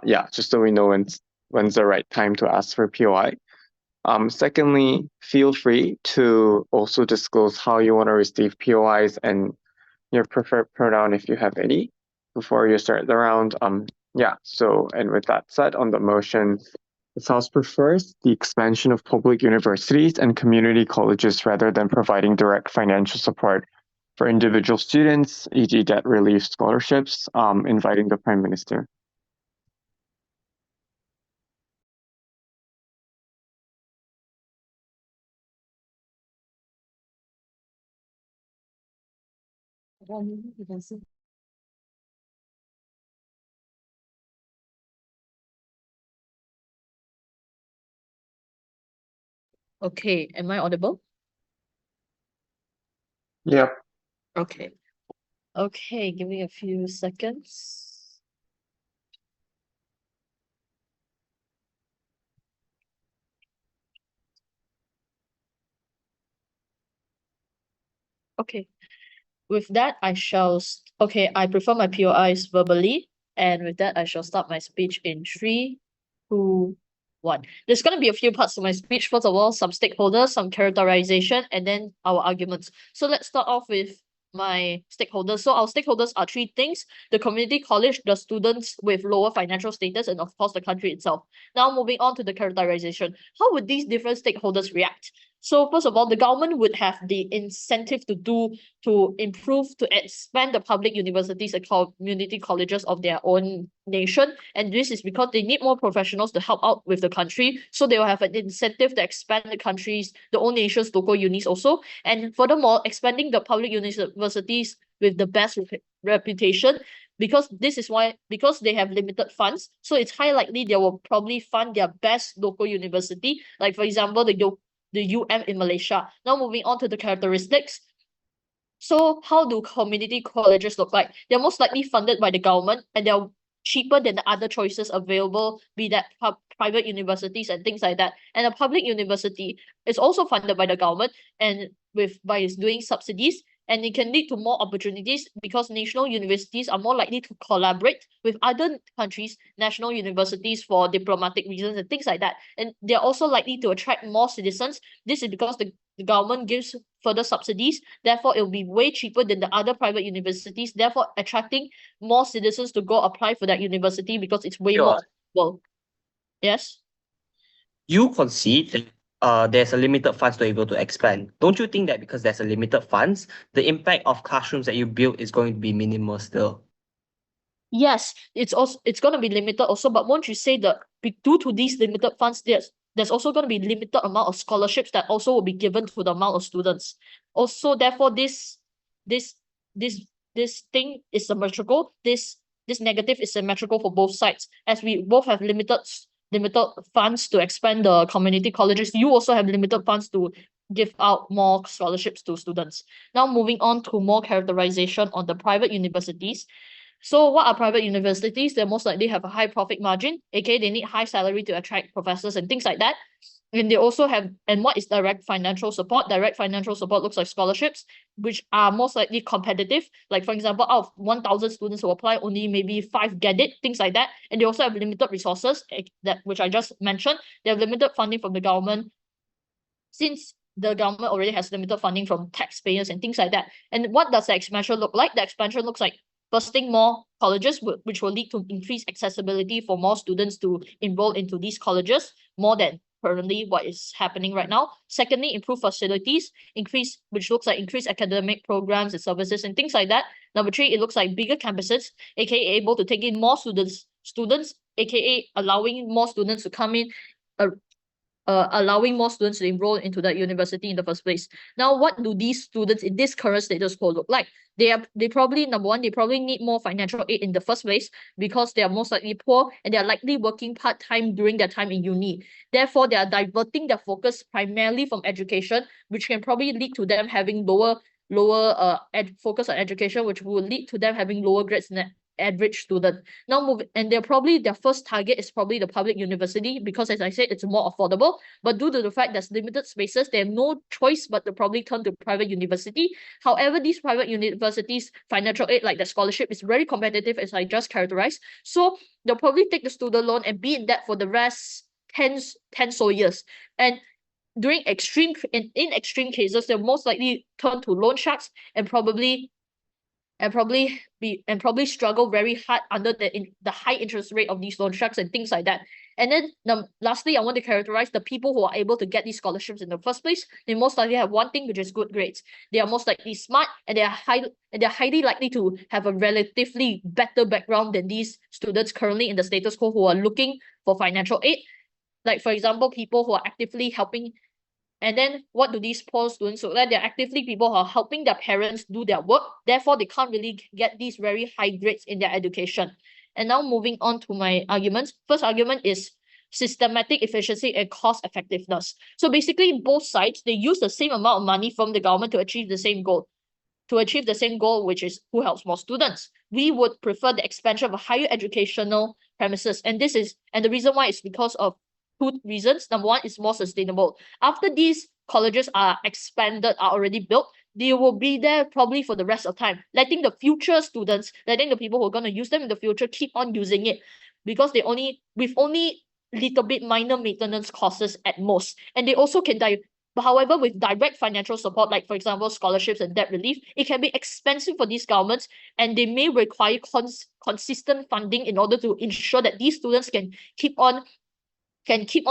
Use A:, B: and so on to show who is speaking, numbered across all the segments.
A: Yeah, just so we know when's the right time to ask for POI. Secondly, feel free to also disclose how you want to receive POIs and your preferred pronoun if you have any before you start the round. Yeah, so, and with that said, on the motion, this House prefers the expansion of public universities and community colleges rather than providing direct financial support for individual students, e.g. debt relief scholarships, inviting the Prime Minister.
B: Okay, am I audible?
A: Yep.
B: Okay. Okay, give me a few seconds. Okay. With that, I prefer my POIs verbally. And with that, I shall start my speech in 3, 2, 1. There's going to be a few parts to my speech. First of all, some stakeholders, some characterization, and then our arguments. So let's start off with my stakeholders. So our stakeholders are 3 things: the community college, the students with lower financial status, and of course the country itself. Now moving on to the characterization. How would these different stakeholders react? So first of all, the government would have the incentive to improve, to expand the public universities and community colleges of their own nation. And this is because they need more professionals to help out with the country. So they will have an incentive to expand the own nation's local unis also. And furthermore, expanding the public universities with the best reputation, because they have limited funds. So it's high likely they will probably fund their best local university, like for example, the UM in Malaysia. Now moving on to the characteristics. So how do community colleges look like? They're most likely funded by the government, and they're cheaper than the other choices available, be that private universities and things like that. And a public university is also funded by the government and by doing subsidies, and it can lead to more opportunities because national universities are more likely to collaborate with other countries' national universities for diplomatic reasons and things like that. And they're also likely to attract more citizens. This is because the government gives further subsidies, therefore it will be way cheaper than the other private universities, therefore attracting more citizens to go apply for that university because it's way more affordable. Yes?
C: You concede that there's a limited funds to be able to expand. Don't you think that because there's a limited funds, the impact of classrooms that you build is going to be minimal still?
B: Yes, it's going to be limited also, but won't you say that due to these limited funds, there's also going to be limited amount of scholarships that also will be given to the amount of students. Also, therefore, this thing is symmetrical. This negative is symmetrical for both sides, as we both have limited funds to expand the community colleges. You also have limited funds to give out more scholarships to students. Now moving on to more characterization on the private universities. So what are private universities? They most likely have a high profit margin, aka they need high salary to attract professors and things like that. And they also have, and what is direct financial support? Direct financial support looks like scholarships, which are most likely competitive. Like for example, out of 1,000 students who apply, only maybe 5 get it, things like that. And they also have limited resources, which I just mentioned. They have limited funding from the government, since the government already has limited funding from taxpayers and things like that. And what does the expansion look like? The expansion looks like bursting more colleges, which will lead to increased accessibility for more students to enroll into these colleges, more than currently what is happening right now. Secondly, improve facilities, which looks like increased academic programs and services and things like that. Number 3, it looks like bigger campuses, aka able to take in more students, aka allowing more students to come in, allowing more students to enroll into that university in the first place. Now, what do these students in this current status quo look like? They probably, number 1, they probably need more financial aid in the first place because they are most likely poor and they are likely working part-time during their time in uni. Therefore, they are diverting their focus primarily from education, which can probably lead to them having lower focus on education, which will lead to them having lower grades average student. Now and their first target is probably the public university because, as I said, it's more affordable. But due to the fact there's limited spaces, they have no choice but to probably turn to private university. However, these private universities' financial aid, like the scholarship, is very competitive, as I just characterized. So they'll probably take the student loan and be in debt for the rest 10 so years. And in extreme cases, they'll most likely turn to loan sharks and probably struggle very hard under the high interest rate of these loan sharks and things like that. And then lastly, I want to characterize the people who are able to get these scholarships in the first place. They most likely have one thing, which is good grades. They are most likely smart, and they're highly likely to have a relatively better background than these students currently in the status quo who are looking for financial aid. Like, for example, people who are actively helping. And then what do these poor students look like? They're actively people who are helping their parents do their work. Therefore, they can't really get these very high grades in their education. And now moving on to my arguments. First argument is systematic efficiency and cost effectiveness. So basically, both sides, they use the same amount of money from the government to achieve the same goal. Which is who helps more students. We would prefer the expansion of higher educational premises. And the reason why is because of two reasons. Number one, is more sustainable. After these colleges are expanded, are already built, they will be there probably for the rest of time, letting the future students, letting the people who are going to use them in the future keep on using it, because with only little bit minor maintenance costs at most. And they also can however, with direct financial support, like for example scholarships and debt relief, it can be expensive for these governments, and they may require consistent funding in order to ensure that these students can keep on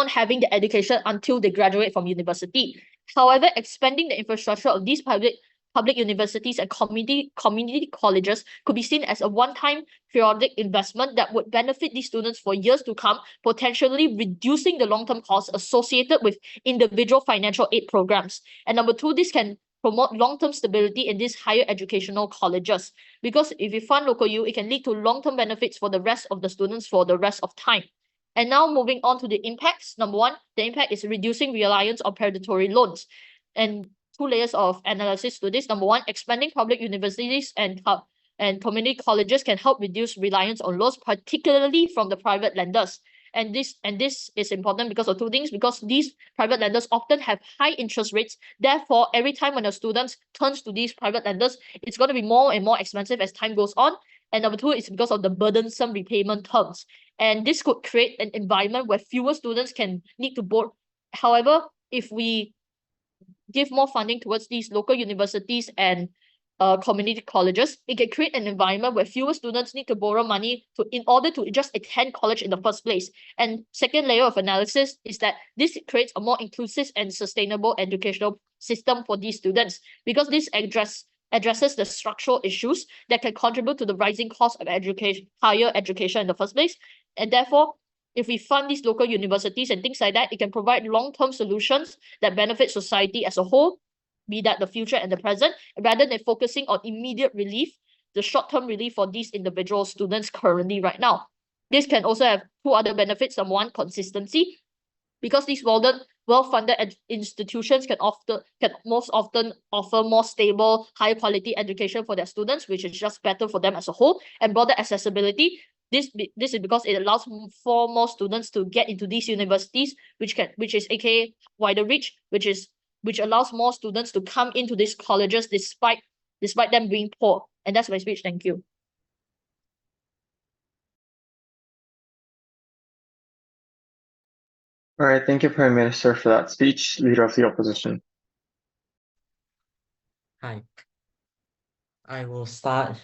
B: having the education until they graduate from university. However, expanding the infrastructure of these public universities and community colleges could be seen as a one-time periodic investment that would benefit these students for years to come, potentially reducing the long-term costs associated with individual financial aid programs. And number two, this can promote long-term stability in these higher educational colleges, because if you fund local U, it can lead to long-term benefits for the rest of the students for the rest of time. And now moving on to the impacts. Number one, the impact is reducing reliance on predatory loans. And two layers of analysis to this. Number one, expanding public universities and community colleges can help reduce reliance on loans, particularly from the private lenders. And this is important because of two things. Because these private lenders often have high interest rates. Therefore, every time when a student turns to these private lenders, it's going to be more and more expensive as time goes on. And number two is because of the burdensome repayment terms. And this could create an environment where fewer students can need to borrow. However, if we give more funding towards these local universities and community colleges, it can create an environment where fewer students need to borrow money in order to just attend college in the first place. And second layer of analysis is that this creates a more inclusive and sustainable educational system for these students, because this addresses the structural issues that can contribute to the rising cost of higher education in the first place. And therefore, if we fund these local universities and things like that, it can provide long-term solutions that benefit society as a whole, be that the future and the present, rather than focusing on immediate relief, the short-term relief for these individual students currently right now. This can also have two other benefits. Number one, consistency, because these well-funded institutions can most often offer more stable, high quality education for their students, which is just better for them as a whole. And broader accessibility. This is because it allows for more students to get into these universities, which is aka wider reach, which allows more students to come into these colleges despite them being poor. And that's my speech. Thank you.
A: All right, thank you, Prime Minister, for that speech. Leader of the Opposition.
D: Hi. I will start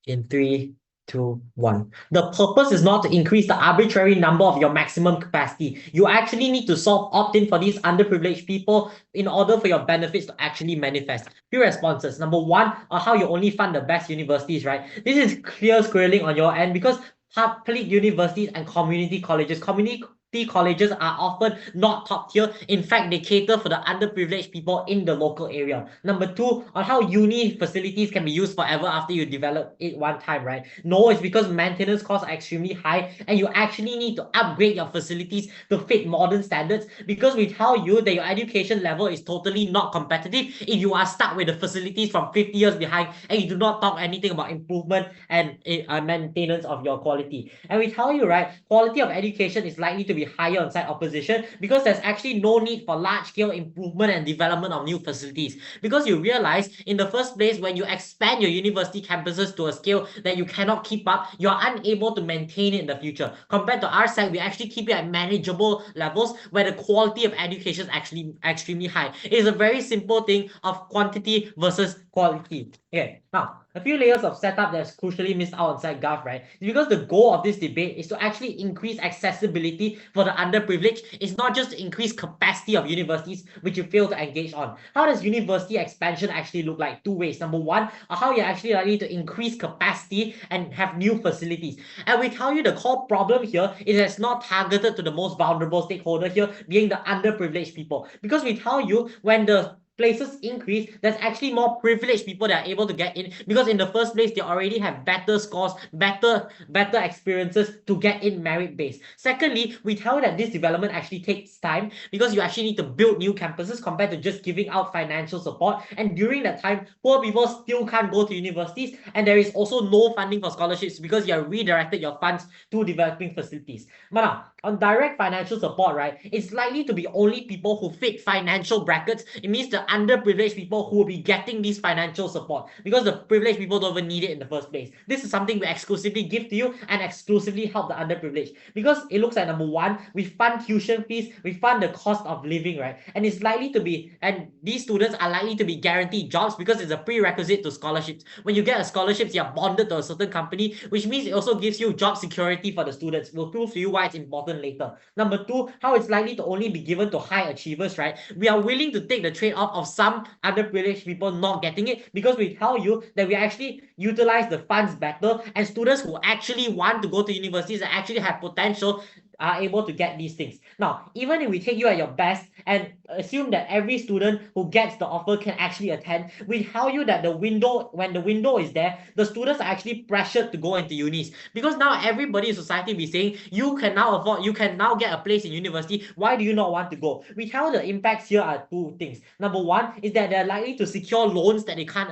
D: in 3, 2, 1. The purpose is not to increase the arbitrary number of your maximum capacity. You actually need to solve opt-in for these underprivileged people in order for your benefits to actually manifest. Few responses. Number one, on how you only fund the best universities, right? This is clear squirreling on your end, because public universities and community colleges, community colleges are often not top tier. In fact, they cater for the underprivileged people in the local area. Number two, on how uni facilities can be used forever after you develop it one time, right? No, it's because maintenance costs are extremely high and you actually need to upgrade your facilities to fit modern standards, because we tell you that your education level is totally not competitive if you are stuck with the facilities from 50 years behind and you do not talk anything about improvement and maintenance of your quality. And we tell you, right, quality of education is likely to be higher on site opposition because there's actually no need for large-scale improvement and development of new facilities. Because you realize in the first place, when you expand your university campuses to a scale that you cannot keep up, you're unable to maintain it in the future. Compared to our side, we actually keep it at manageable levels where the quality of education is actually extremely high. It is a very simple thing of quantity versus quality. Okay, now a few layers of setup that's crucially missed out on site Gov, right? Because the goal of this debate is to actually increase accessibility for the underprivileged. It's not just to increase capacity of universities, which you fail to engage on. How does university expansion actually look like? Two ways. Number one, how you're actually likely to increase capacity and have new facilities. And we tell you the core problem here is it's not targeted to the most vulnerable stakeholder here, being the underprivileged people. Because we tell you when the places increase, there's actually more privileged people that are able to get in, because in the first place they already have better scores, better experiences to get in merit based. Secondly, we tell you that this development actually takes time because you actually need to build new campuses compared to just giving out financial support, and during that time poor people still can't go to universities, and there is also no funding for scholarships because you have redirected your funds to developing facilities. But now, on direct financial support, right, it's likely to be only people who fit financial brackets. It means the underprivileged people who will be getting this financial support, because the privileged people don't even need it in the first place. This is something we exclusively give to you and exclusively help the underprivileged, because it looks like number one, we fund tuition fees, we fund the cost of living, right? And it's likely to be, and these students are likely to be guaranteed jobs because it's a prerequisite to scholarships. When you get a scholarship, you're bonded to a certain company, which means it also gives you job security for the students. We'll prove to you why it's important later. Number two, how it's likely to only be given to high achievers, right? We are willing to take the trade-off of some underprivileged people not getting it, because we tell you that we actually utilize the funds better, and students who actually want to go to universities and actually have potential are able to get these things. Now, even if we take you at your best and assume that every student who gets the offer can actually attend, we tell you that when the window is there, the students are actually pressured to go into unis, because now everybody in society will be saying, you can now get a place in university, why do you not want to go? We tell the impacts here are two things. Number one is that they're likely to secure loans that they can't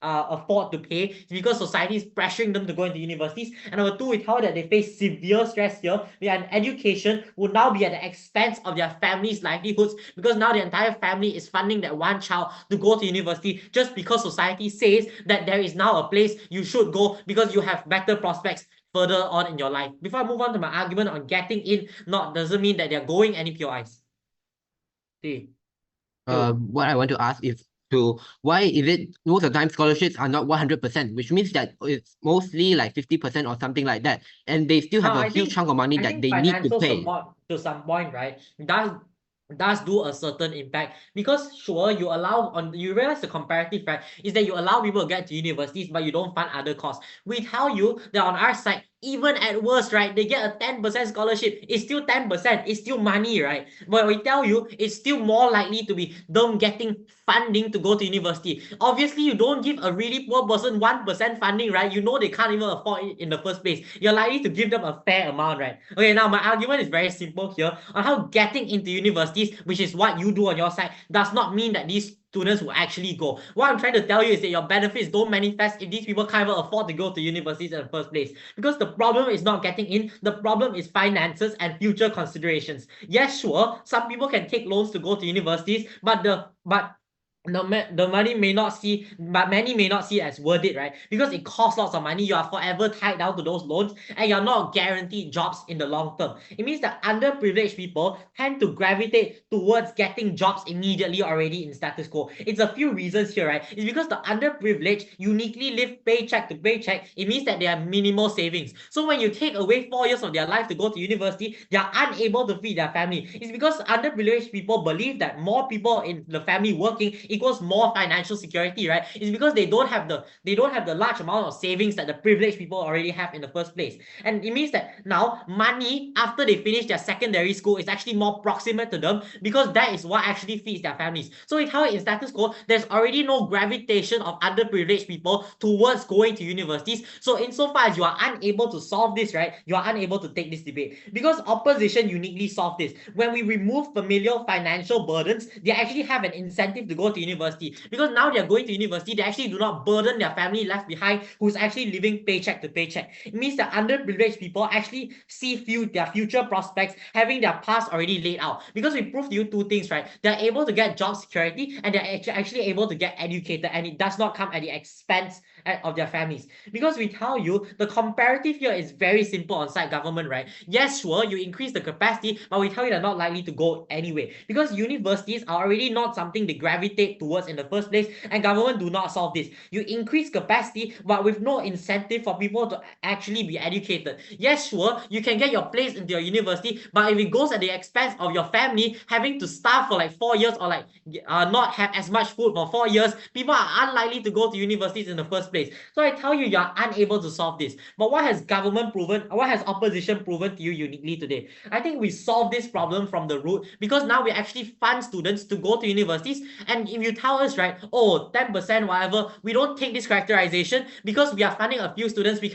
D: afford to pay because society is pressuring them to go into universities. And number two, we tell that they face severe stress here, and education will now be at the expense of their family's livelihoods, because now the entire family is funding that one child to go to university just because society says that there is now a place you should go because you have better prospects further on in your life. Before I move on to my argument on getting in, doesn't mean that they're going any POIs.
E: What I want to ask is why is it most of the time scholarships are not 100%, which means that it's mostly like 50% or something like that, and they still have a huge chunk of money that they need to pay.
D: Support, to some point, right, does do a certain impact, because sure, you realize the comparative, right, is that you allow people to get to universities but you don't fund other costs. We tell you that on our side, even at worst, right, they get a 10% scholarship. It's still 10%. It's still money, right? But we tell you, it's still more likely to be them getting funding to go to university. Obviously, you don't give a really poor person 1% funding, right? You know they can't even afford it in the first place. You're likely to give them a fair amount, right? Okay, now my argument is very simple here on how getting into universities, which is what you do on your side, does not mean that these students will actually go. What I'm trying to tell you is that your benefits don't manifest if these people can't even afford to go to universities in the first place. Because the problem is not getting in, the problem is finances and future considerations. Yes, sure, some people can take loans to go to universities, but the money may not see, but many may not see it as worth it, right? Because it costs lots of money. You are forever tied down to those loans and you're not guaranteed jobs in the long term. It means that underprivileged people tend to gravitate towards getting jobs immediately already in status quo. It's a few reasons here, right? It's because the underprivileged uniquely live paycheck to paycheck. It means that they have minimal savings. So when you take away 4 years of their life to go to university, they are unable to feed their family. It's because underprivileged people believe that more people in the family working equals more financial security, right? It's because they don't have the large amount of savings that the privileged people already have in the first place. And it means that now money after they finish their secondary school is actually more proximate to them, because that is what actually feeds their families. So in status quo, there's already no gravitation of underprivileged people towards going to universities. So insofar as you are unable to solve this, right, you are unable to take this debate, because opposition uniquely solve this. When we remove familial financial burdens, they actually have an incentive to go to university, because now they're going to university, they actually do not burden their family left behind, who's actually living paycheck to paycheck. It means that underprivileged people actually see their future prospects having their past already laid out, because we proved to you two things, right? They're able to get job security, and they're actually able to get educated, and it does not come at the expense of their families. Because we tell you the comparative here is very simple on site government, right? Yes, sure, you increase the capacity, but we tell you they're not likely to go anyway, because universities are already not something they gravitate towards in the first place, and government do not solve this. You increase capacity, but with no incentive for people to actually be educated. Yes, sure, you can get your place into your university, but if it goes at the expense of your family having to starve for like 4 years, or like not have as much food for 4 years, people are unlikely to go to universities in the first place. So I tell you, you're unable to solve this. But what has government proven, what has opposition proven to you uniquely today? I think we solve this problem from the root, because now we actually fund students to go to universities. And if you tell us, right, oh, 10% whatever, we don't take this characterization, because we are funding a few students, we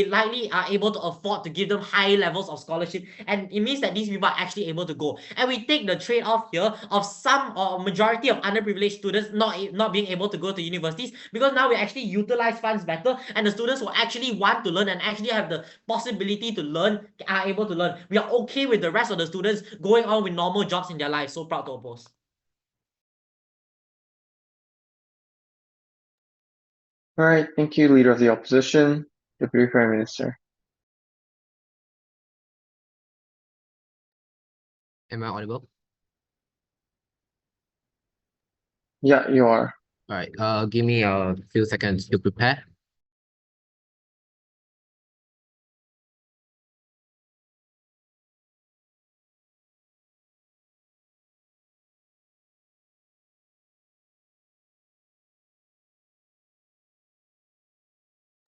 D: likely are able to afford to give them high levels of scholarship, and it means that these people are actually able to go. And we take the trade-off here of some or majority of underprivileged students not being able to go to universities, because now we actually utilize funds better, and the students who actually want to learn and actually have the possibility to learn are able to learn. We are okay with the rest of the students going on with normal jobs in their lives. So proud to oppose.
A: All right, thank you, Leader of the Opposition, Deputy Prime Minister.
E: Am I audible?
A: Yeah, you are.
E: All right, give me a few seconds to prepare.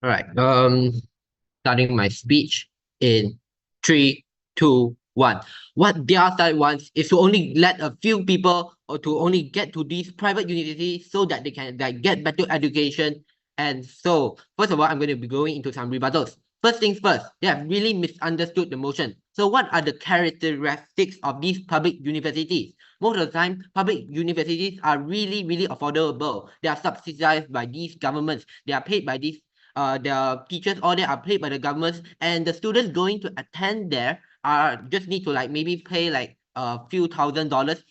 E: All right, starting my speech in 3, 2, 1. What their side wants is to only let a few people, or to only get to these private universities so that they can get better education. And so, first of all, I'm going to be going into some rebuttals. First things first, they have really misunderstood the motion. So what are the characteristics of these public universities? Most of the time, public universities are really, really affordable. They are subsidized by these governments. They are paid by these the teachers, all they are paid by the governments, and the students going to attend there just need to like maybe pay like a few $1,000s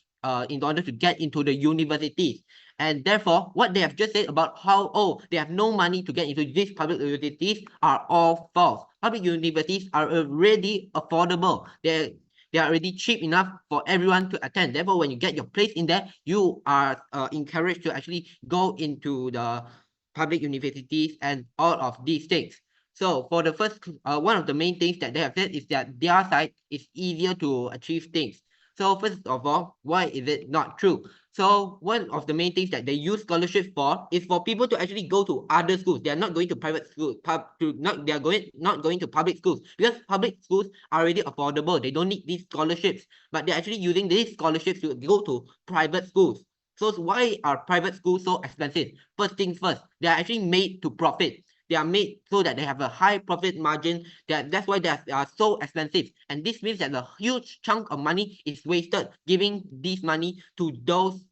E: in order to get into the universities. And therefore, what they have just said about how they have no money to get into these public universities are all false. Public universities are already affordable. They are already cheap enough for everyone to attend. Therefore, when you get your place in there, you are encouraged to actually go into the public universities and all of these things. So for the first, one of the main things that they have said is that their side is easier to achieve things. So first of all, why is it not true? So one of the main things that they use scholarships for is for people to actually go to other schools. They are not going to private schools. They are not going to public schools, because public schools are already affordable. They don't need these scholarships, but they're actually using these scholarships to go to private schools. So why are private schools so expensive? First things first, they are actually made to profit. They are made so that they have a high profit margin. That's why they are so expensive. And this means that a huge chunk of money is wasted giving this money to those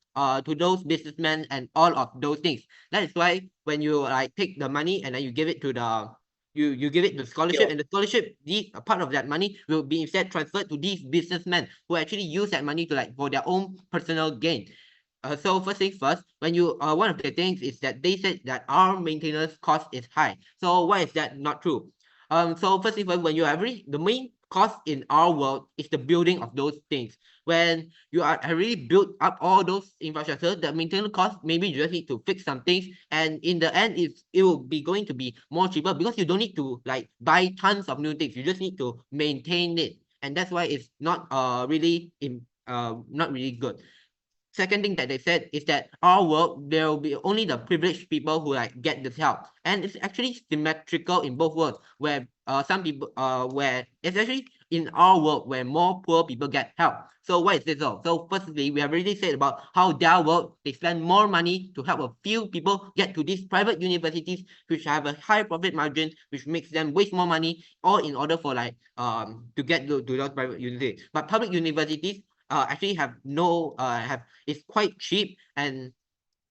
E: businessmen and all of those things. That is why when you like take the money and then you give it to the you give it the scholarship, and the scholarship, a part of that money will be instead transferred to these businessmen who actually use that money to for their own personal gain. So first things first, when you one of the things is that they said that our maintenance cost is high. So why is that not true? So first things first, when you the main cost in our world is the building of those things. When you are already built up all those infrastructure, the maintenance cost, maybe you just need to fix some things, and in the end it will be going to be more cheaper, because you don't need to buy tons of new things. You just need to maintain it, and that's why it's not really not really good. second thing that they said is that our world, there will be only the privileged people who like get this help. And it's actually symmetrical in both worlds, where some people where it's actually in our world where more poor people get help. So why is this so? So firstly, we have already said about how their world, they spend more money to help a few people get to these private universities which have a high profit margin, which makes them waste more money, all in order for like to get to those private universities. But public universities actually have no it's quite cheap, and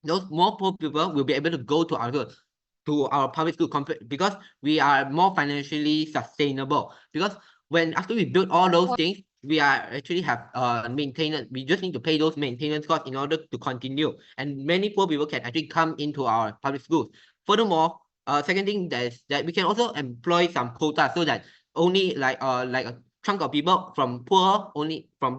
E: those more poor people will be able to go to our public school because we are more financially sustainable. Because when after we build all those things, we are actually have maintenance. We just need to pay those maintenance costs in order to continue. And many poor people can actually come into our public schools. Furthermore, second thing that we can also employ some quotas so that only like a chunk of people from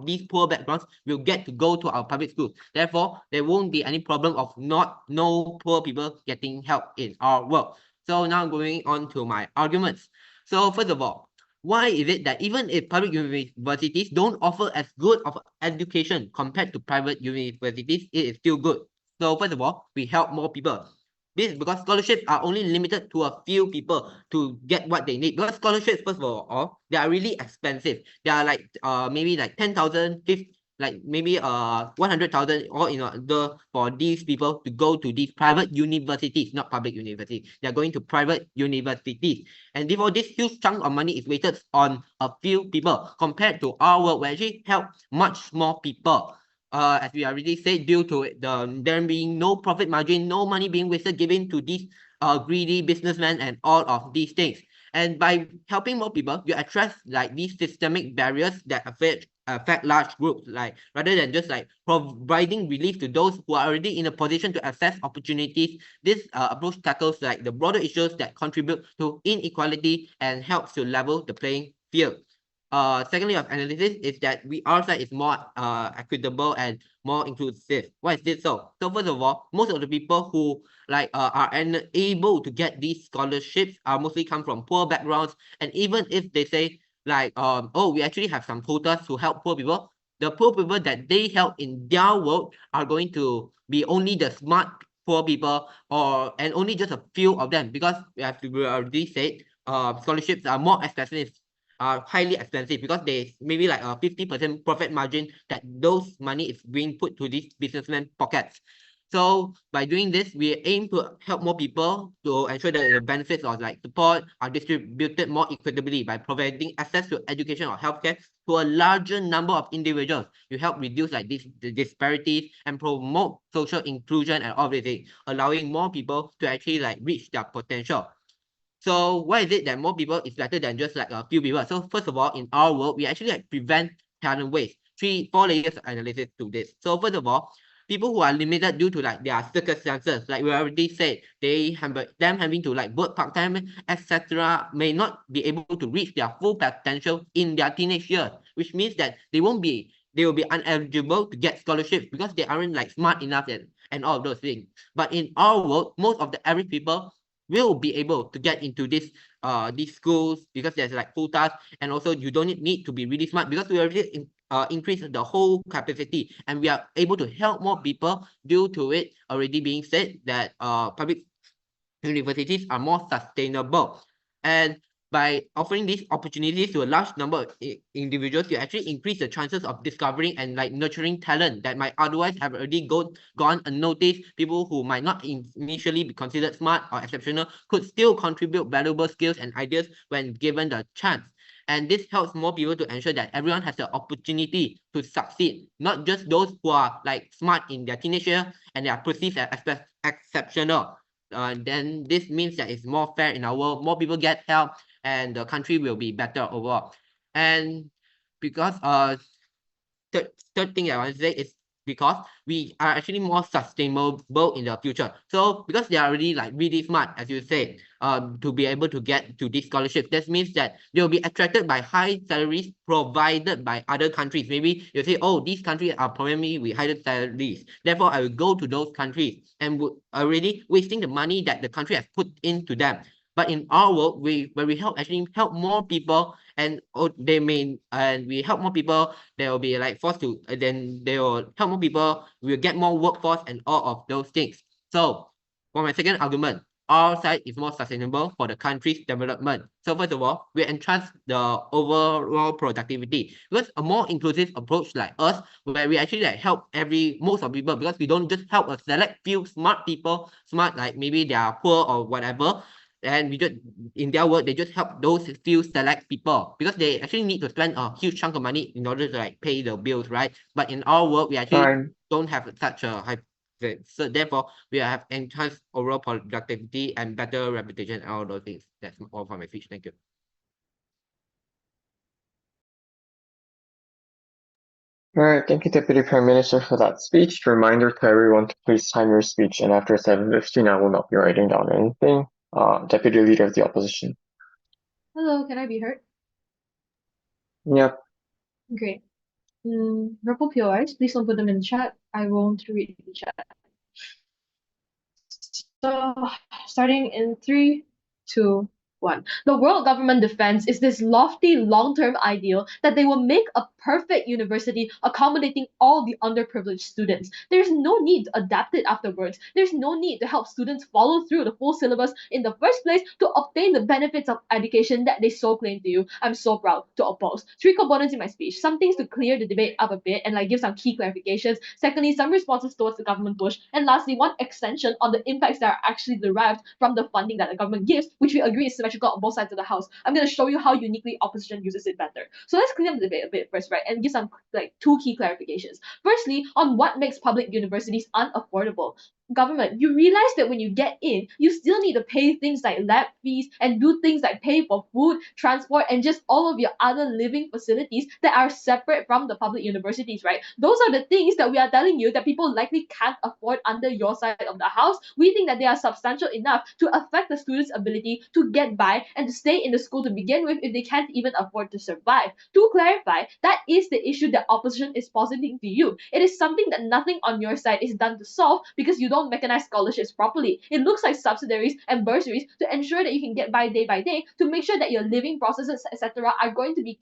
E: these poor backgrounds will get to go to our public schools. Therefore, there won't be any problem of no poor people getting help in our work. So now going on to my arguments. So first of all, why is it that even if public universities don't offer as good of education compared to private universities, it is still good? So first of all, we help more people. This is because scholarships are only limited to a few people to get what they need. Because scholarships, first of all, they are really expensive. They are like maybe like 10,000, like maybe 100,000 all in order for these people to go to these private universities, not public universities. They are going to private universities. And therefore, this huge chunk of money is weighted on a few people compared to our work, where actually help much more people. As we already said, due to there being no profit margin, no money being wasted given to these greedy businessmen and all of these things. And by helping more people, you address like these systemic barriers that affect large groups, like rather than just like providing relief to those who are already in a position to access opportunities. This approach tackles like the broader issues that contribute to inequality and helps to level the playing field. Secondly, of analysis is that our side is more equitable and more inclusive. Why is this so? So first of all, most of the people who like are unable to get these scholarships are mostly come from poor backgrounds. And even if they say like oh, we actually have some quotas to help poor people, the poor people that they help in their world are going to be only the smart poor people, and only just a few of them, because we already said scholarships are more expensive, are highly expensive, because there's maybe like a 50% profit margin that those money is being put to these businessmen pockets. So by doing this, we aim to help more people to ensure that the benefits of like support are distributed more equitably by providing access to education or healthcare to a larger number of individuals. You help reduce like the disparities and promote social inclusion and all of these, allowing more people to actually like reach their potential. So why is it that more people is better than just like a few people? So first of all, in our world, we actually like prevent talent waste. 4 layers of analysis to this. So first of all, people who are limited due to like their circumstances, like we already said, them having to like work part-time, etc., may not be able to reach their full potential in their teenage years, which means that they will be ineligible to get scholarships because they aren't like smart enough and all of those things. But in our world, most of the average people will be able to get into these schools because there's like quotas, and also you don't need to be really smart because we already increase the whole capacity, and we are able to help more people due to it already being said that public universities are more sustainable. And by offering these opportunities to a large number of individuals, you actually increase the chances of discovering and like nurturing talent that might otherwise have already gone unnoticed. People who might not initially be considered smart or exceptional could still contribute valuable skills and ideas when given the chance. And this helps more people to ensure that everyone has the opportunity to succeed, not just those who are like smart in their teenage years and they are perceived as exceptional. Then this means that it's more fair in our world, more people get help, and the country will be better overall. And because third thing I want to say is because we are actually more sustainable in the future. So because they are already like really smart, as you say, to be able to get to these scholarships, that means that they will be attracted by high salaries provided by other countries. Maybe you say, oh, these countries are providing me with higher salaries, therefore I will go to those countries, and already wasting the money that the country has put into them. But in our work, when we actually help more people, and we help more people, they will be like forced to then they will help more people, we'll get more workforce and all of those things. So for my second argument, our side is more sustainable for the country's development. So first of all, we enhance the overall productivity, because a more inclusive approach like us, where we actually like help most of people, because we don't just help a select few smart people, like maybe they are poor or whatever, and we just in their work they just help those few select people, because they actually need to spend a huge chunk of money in order to like pay the bills, right? But in our work, we actually
A: Fine.
E: don't have such a high. So therefore, we have enhanced overall productivity and better reputation and all those things. That's all for my speech. Thank you.
A: All right, thank you, Deputy Prime Minister, for that speech. Reminder to everyone to please time your speech, and after 7:15, I will not be writing down anything. Deputy Leader of the Opposition.
F: Hello, can I be heard?
A: Yep.
F: Great. Purple POIs, please don't put them in the chat. I won't read the chat. So, starting in 3, 2, 1. The world government defense is this lofty long-term ideal that they will make a perfect university accommodating all the underprivileged students. There's no need to adapt it afterwards. There's no need to help students follow through the full syllabus in the first place to obtain the benefits of education that they so claim to you. I'm so proud to oppose. 3 components in my speech. Some things to clear the debate up a bit and like give some key clarifications. Secondly, some responses towards the government push. And lastly, one extension on the impacts that are actually derived from the funding that the government gives, which we agree is symmetrical on both sides of the house. I'm going to show you how uniquely opposition uses it better. So let's clear up the debate a bit first, right? And give some like 2 key clarifications. Firstly, on what makes public universities unaffordable. Government, you realize that when you get in, you still need to pay things like lab fees and do things like pay for food, transport, and just all of your other living facilities that are separate from the public universities, right? Those are the things that we are telling you that people likely can't afford under your side of the house. We think that they are substantial enough to affect the students' ability to get by and to stay in the school to begin with if they can't even afford to survive. To clarify, that is the issue that opposition is positing to you. It is something that nothing on your side is done to solve because you don't mechanize scholarships properly. It looks like subsidiaries and bursaries to ensure that you can get by day to make sure that your living processes, etc., are going to be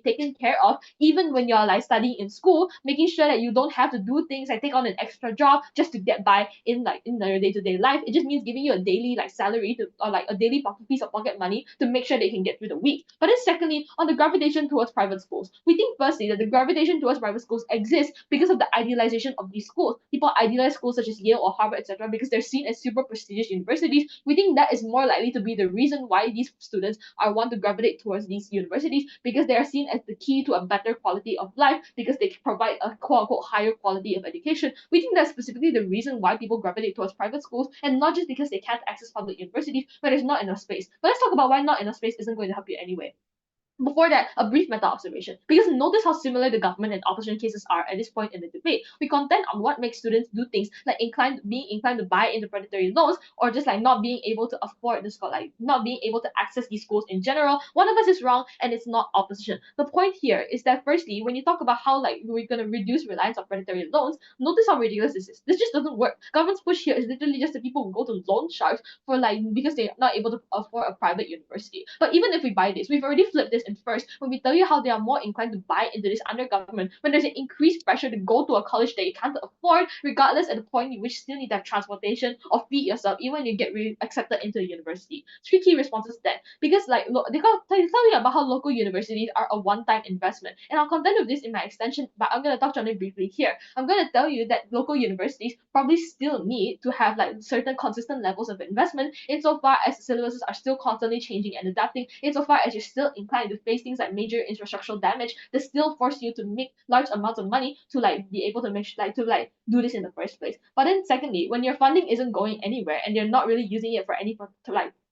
F: taken care of even when you're like studying in school, making sure that you don't have to do things like take on an extra job just to get by in your day-to-day life. It just means giving you a daily like salary or like a daily piece of pocket money to make sure that you can get through the week. But then secondly, on the gravitation towards private schools, we think firstly that the gravitation towards private schools exists because of the idealization of these schools. People idealize schools such as Yale or Harvard, etc., because they're seen as super prestigious universities. We think that is more likely to be the reason why these students are want to gravitate towards these universities, because they are seen as the key to a better quality of life, because they provide a quote-unquote higher quality of education. We think that's specifically the reason why people gravitate towards private schools, and not just because they can't access public universities, but there's not enough space. But let's talk about why not enough space isn't going to help you anyway. Before that, a brief meta observation. Because notice how similar the government and opposition cases are at this point in the debate. We contend on what makes students do things like being inclined to buy into predatory loans, or just like not being able to afford this, like not being able to access these schools in general. One of us is wrong, and it's not opposition. The point here is that firstly, when you talk about how like we're gonna reduce reliance on predatory loans, notice how ridiculous this is. This just doesn't work. Government's push here is literally just the people who go to loan sharks for like because they're not able to afford a private university. But even if we buy this, we've already flipped this in first when we tell you how they are more inclined to buy into this under government when there's an increased pressure to go to a college that you can't afford, regardless at the point in which you still need to have transportation or feed yourself even when you get accepted into the university. 3 key responses then, because like they tell you about how local universities are a one-time investment, and I'll contend with this in my extension, but I'm going to touch on it briefly here. I'm going to tell you that local universities probably still need to have like certain consistent levels of investment insofar as syllabuses are still constantly changing and adapting, insofar as you're still inclined to face things like major infrastructural damage that still force you to make large amounts of money to like be able to make do this in the first place. But then secondly, when your funding isn't going anywhere and you're not really using it for any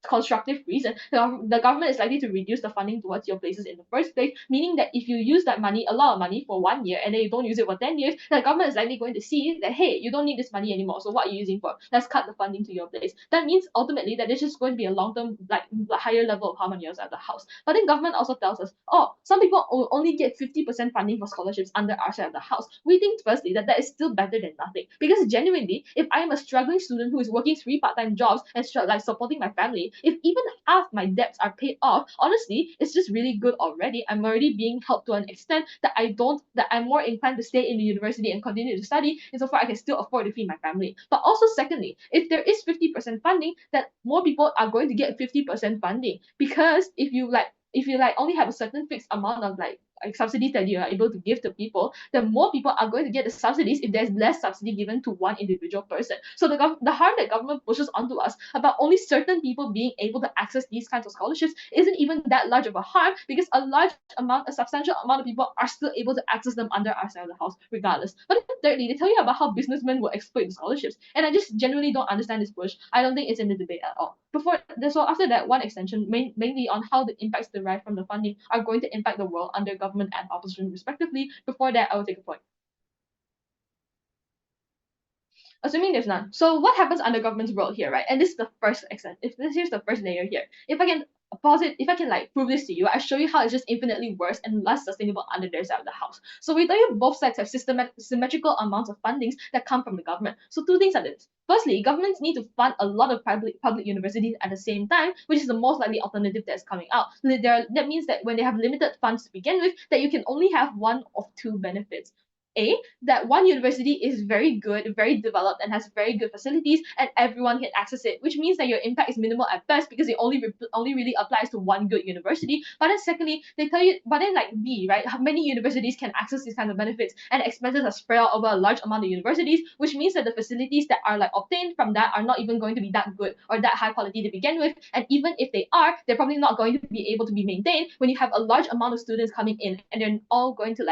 F: constructive reason, the government is likely to reduce the funding towards your places in the first place, meaning that if you use that money, a lot of money for 1 year, and then you don't use it for 10 years, the government is likely going to see that, hey, you don't need this money anymore, so what are you using for? Let's cut the funding to your place. That means ultimately that this is going to be a long-term, like higher level of harmony outside the house. But then government also tells us, oh, some people only get 50% funding for scholarships under our side of the house. We think firstly that is still better than nothing, because genuinely, if I am a struggling student who is working 3 part-time jobs and supporting my family, university. If even half my debts are paid off, honestly, it's just really good already. I'm already being helped to an extent that I'm more inclined to stay in the university and continue to study, insofar I can still afford to feed my family. But also secondly, if there is 50% funding, then more people are going to get 50% funding, because if you only have a certain fixed amount of like subsidies that you are able to give to people, then more people are going to get the subsidies if there's less subsidy given to one individual person. So the harm that government pushes onto us about only certain people being able to access these kinds of scholarships isn't even that large of a harm, because a substantial amount of people are still able to access them under our side of the house regardless. But then thirdly, they tell you about how businessmen will exploit the scholarships, and I just genuinely don't understand this push. I don't think it's in the debate at all. So after that, one extension mainly on how the impacts derived from the funding are going to impact the world under government and opposition respectively. Before that, I will take a point. Assuming there's none. So what happens under government's role here, right? And this is the first extent. Here's the first layer here. If I can like prove this to you, I show you how it's just infinitely worse and less sustainable under their side of the house. So we tell you both sides have symmetrical amounts of fundings that come from the government. So two things are this. Firstly, governments need to fund a lot of public universities at the same time, which is the most likely alternative that's coming out. That means that when they have limited funds to begin with, that you can only have one of two benefits. That one university is very good, very developed, and has very good facilities, and everyone can access it, which means that your impact is minimal at best because it only really applies to one good university. But then secondly, they tell you, but then like B, right? How many universities can access these kinds of benefits, and expenses are spread out over a large amount of universities, which means that the facilities that are like obtained from that are not even going to be that good or that high quality to begin with. And even if they are, they're probably not going to be able to be maintained when you have a large amount of students coming in, and they're all going to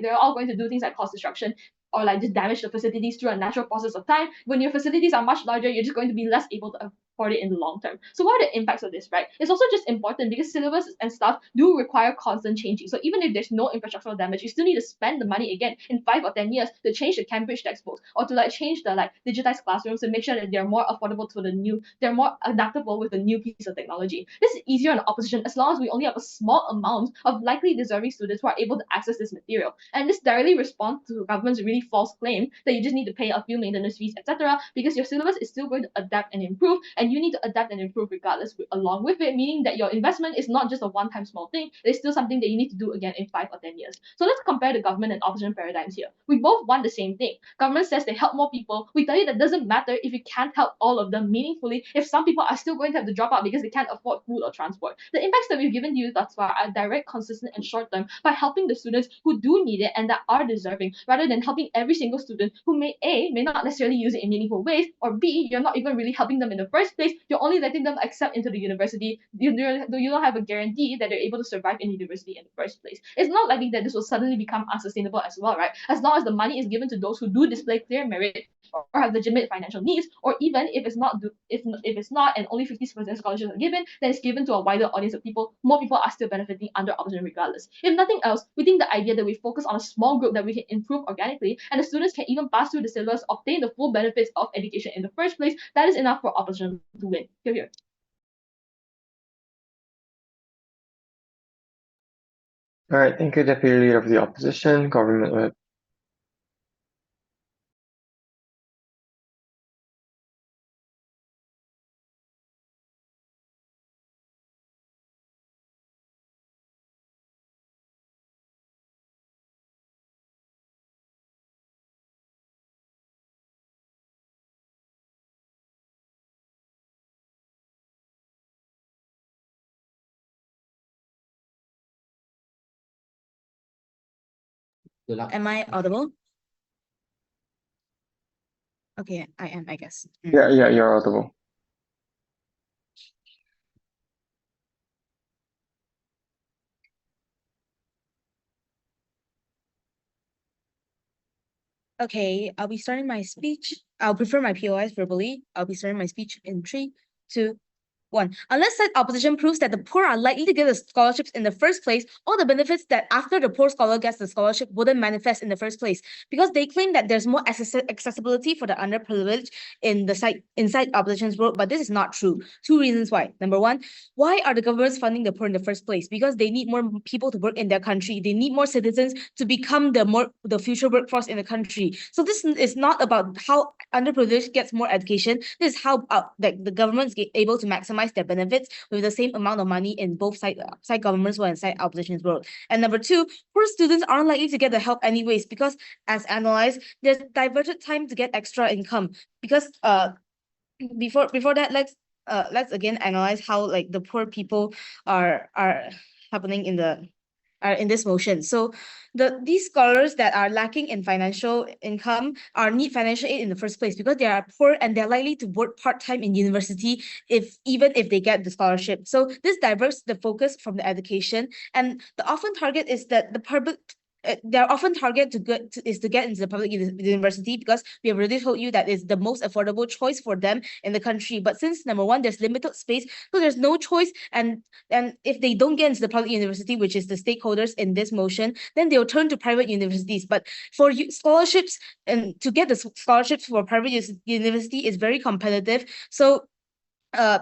F: they're all going to do things like cause destruction or like just damage the facilities through a natural process of time. When your facilities are much larger, you're just going to be less able to afford it in the long term. So what are the impacts of this, right? It's also just important because syllabus and stuff do require constant changing. So even if there's no infrastructural damage, you still need to spend the money again in 5 or 10 years to change the Cambridge textbooks or to like change the like digitized classrooms to make sure that they're more affordable to they're more adaptable with the new piece of technology. This is easier on opposition as long as we only have a small amount of likely deserving students who are able to access this material. And this directly responds to the government's really false claim that you just need to pay a few maintenance fees, etc., because your syllabus is still going to adapt and improve, and you need to adapt and improve regardless along with it, meaning that your investment is not just a one-time small thing, it's still something that you need to do again in 5 or 10 years. So let's compare the government and opposition paradigms here. We both want the same thing. Government says they help more people. We tell you that doesn't matter if you can't help all of them meaningfully, if some people are still going to have to drop out because they can't afford food or transport. The impacts that we've given you thus far are direct, consistent, and short-term by helping the students who do need it and that are deserving, rather than helping every single student who may not necessarily use it in meaningful ways, or B, you're not even really helping them in the first place. You're only letting them accept into the university. You don't have a guarantee that they're able to survive in university in the first place. It's not likely that this will suddenly become unsustainable as well, right? As long as the money is given to those who do display clear merit or have legitimate financial needs, or even if it's not and only 50% scholarships are given, then it's given to a wider audience of people. More people are still benefiting under opposition regardless. If nothing else, we think the idea that we focus on a small group that we can improve organically, and the students can even pass through the syllabus, obtain the full benefits of education in the first place, that is enough for opposition to win. Here.
A: All right, thank you, Deputy Leader of the Opposition, Government Whip.
E: Good luck.
G: Am I audible? Okay, I am, I guess.
A: Yeah, you're audible.
G: Okay, I'll be starting my speech. I'll prefer my POIs verbally. I'll be starting my speech in 3, 2, 1. Unless said opposition proves that the poor are likely to get the scholarships in the first place, all the benefits that after the poor scholar gets the scholarship wouldn't manifest in the first place, because they claim that there's more accessibility for the underprivileged inside opposition's world, but this is not true. 2 reasons why. Number 1, why are the governments funding the poor in the first place? Because they need more people to work in their country. They need more citizens to become the future workforce in the country. So this is not about how underprivileged gets more education. This is how the governments get able to maximize maximize their benefits with the same amount of money in both side government's world and side opposition's world. And number two, poor students aren't likely to get the help anyways, because as analyzed, there's diverted time to get extra income. Because before that, let's again analyze how like the poor people are happening in this motion. So these scholars that are lacking in financial income need financial aid in the first place because they are poor and they're likely to work part-time in university even if they get the scholarship. So this diverts the focus from the education, and the often target is that the public their often target is to get into the public university because we have already told you that it's the most affordable choice for them in the country. But since number one, there's limited space, so there's no choice, and if they don't get into the public university, which is the stakeholders in this motion, then they'll turn to private universities. But for scholarships, and to get the scholarships for private university is very competitive. So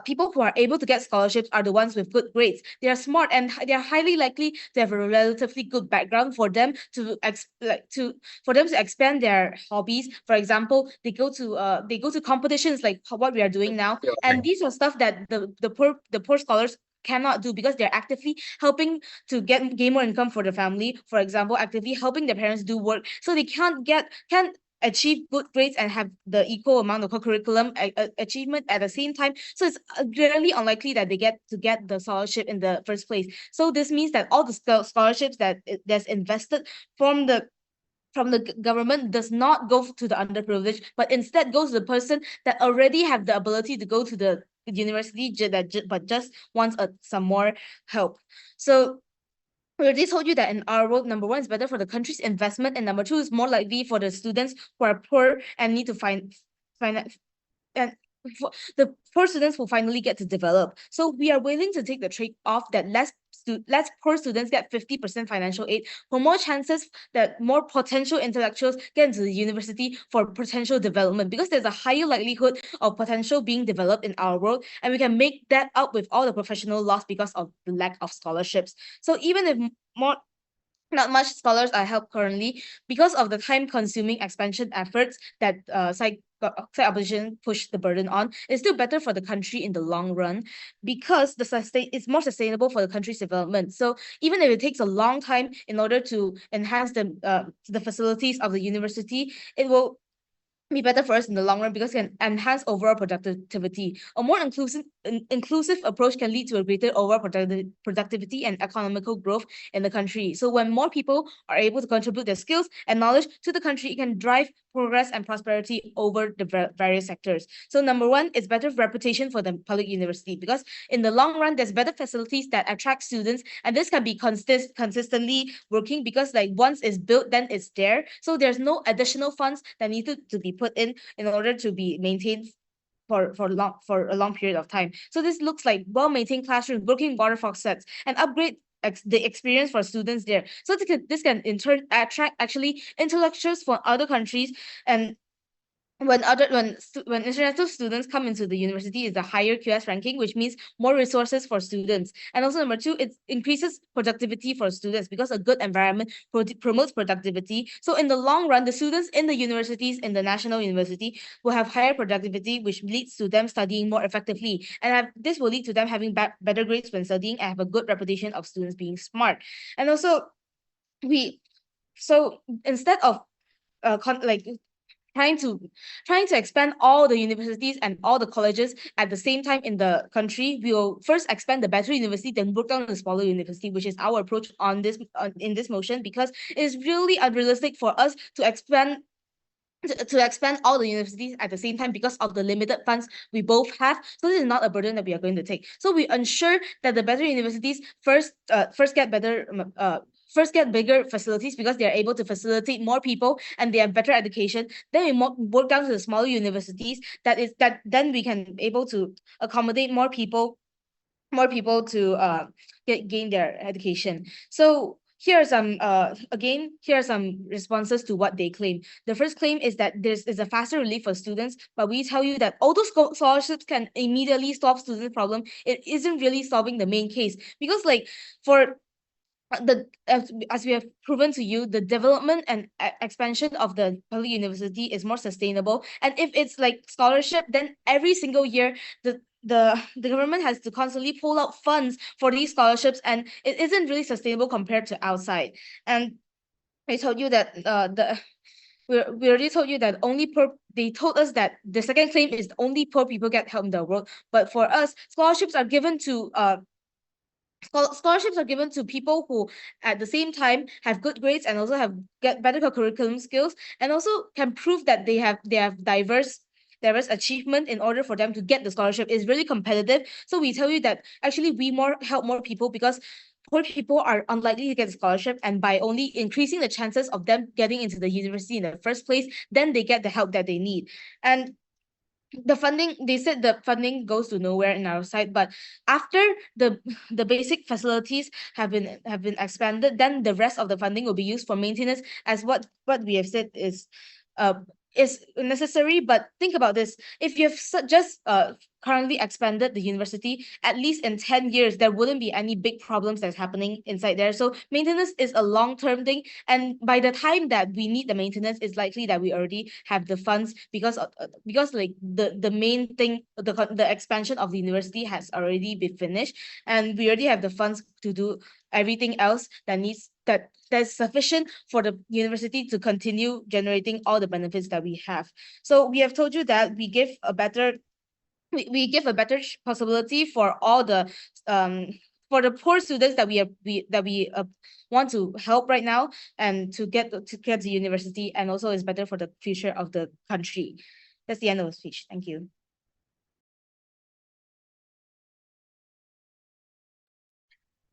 G: people who are able to get scholarships are the ones with good grades. They are smart and they are highly likely to have a relatively good background for them to expand their hobbies. For example, they go to competitions like what we are doing now, and these are stuff that the poor scholars cannot do because they're actively helping to gain more income for the family. For example, actively helping their parents do work, so they can't achieve good grades and have the equal amount of co-curriculum achievement at the same time. So it's really unlikely that they get the scholarship in the first place. So this means that all the scholarships that's invested from the government does not go to the underprivileged, but instead goes to the person that already have the ability to go to the university but just wants some more help. So we already told you that in our world, number one is better for the country's investment, and number two is more likely for the students who are poor and need to the poor students will finally get to develop. So we are willing to take the trade-off that less poor students get 50% financial aid for more chances that more potential intellectuals get into the university for potential development, because there's a higher likelihood of potential being developed in our world, and we can make that up with all the professional loss because of the lack of scholarships. So even if not much scholars are helped currently, because of the time-consuming expansion efforts that side opposition push the burden on, it's still better for the country in the long run because it's more sustainable for the country's development. So even if it takes a long time in order to enhance the facilities of the university, it will be better for us in the long run because it can enhance overall productivity. A more inclusive approach can lead to a greater overall productivity and economical growth in the country. So when more people are able to contribute their skills and knowledge to the country, it can drive progress and prosperity over the various sectors. So number one is better reputation for the public university because in the long run, there's better facilities that attract students, and this can be consistently working because like once it's built, then it's there. So there's no additional funds that need to be put in order to be maintained for a long period of time. So this looks like well-maintained classrooms, working water faucets, and upgrade the experience for students there. So this can in turn attract actually intellectuals from other countries, and when international students come into the university, is a higher QS ranking, which means more resources for students. And also number two, it increases productivity for students because a good environment promotes productivity. So in the long run, the students in the universities, in the national university, will have higher productivity, which leads to them studying more effectively. And this will lead to them having better grades when studying and have a good reputation of students being smart. And also, instead of trying to expand all the universities and all the colleges at the same time in the country, we will first expand the better university, then work down the smaller university, which is our approach on this in this motion, because it is really unrealistic for us to expand all the universities at the same time because of the limited funds we both have. So this is not a burden that we are going to take. So we ensure that the better universities first get bigger facilities because they are able to facilitate more people and they have better education. Then we work down to the smaller universities. Then we can able to accommodate more people to gain their education. So here are some responses to what they claim. The first claim is that there is a faster relief for students, but we tell you that although scholarships can immediately solve student problem, it isn't really solving the main case, because like as we have proven to you, the development and expansion of the public university is more sustainable. And if it's like scholarship, then every single year the the government has to constantly pull out funds for these scholarships, and it isn't really sustainable compared to outside. And I told you that we already told you that they told us that the second claim is only poor people get help in the world. But for us, scholarships are given to scholarships are given to people who at the same time have good grades and also get better curriculum skills, and also can prove that they have diverse achievement in order for them to get the scholarship. Is really competitive. So we tell you that actually we help more people, because poor people are unlikely to get a scholarship, and by only increasing the chances of them getting into the university in the first place, then they get the help that they need. And the funding, they said the funding goes to nowhere in our side, but after the basic facilities have been expanded, then the rest of the funding will be used for maintenance, as what we have said is necessary. But think about this: if you've just currently expanded the university, at least in 10 years there wouldn't be any big problems that's happening inside there. So maintenance is a long-term thing, and by the time that we need the maintenance, it's likely that we already have the funds, because like the main thing, the expansion of the university has already been finished, and we already have the funds to do everything else that's sufficient for the university to continue generating all the benefits that we have. So we have told you that we give a better possibility for all the for the poor students that we want to help right now, and to get to university, and also is better for the future of the country. That's the end of the speech. Thank you.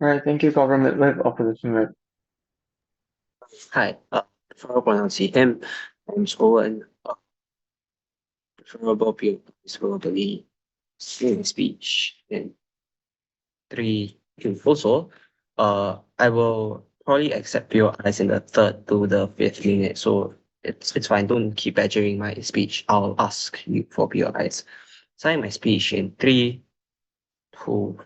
A: All right, thank you, government with opposition with.
C: Hi, preferable pronunciation. I'm Owen. Preferable appeal is probably speech. And 3, 2. Also, I will probably accept POIs in the 3rd to the 5th minute. So it's fine. Don't keep badgering my speech. I'll ask you for POIs. Sign my speech in 3, 2,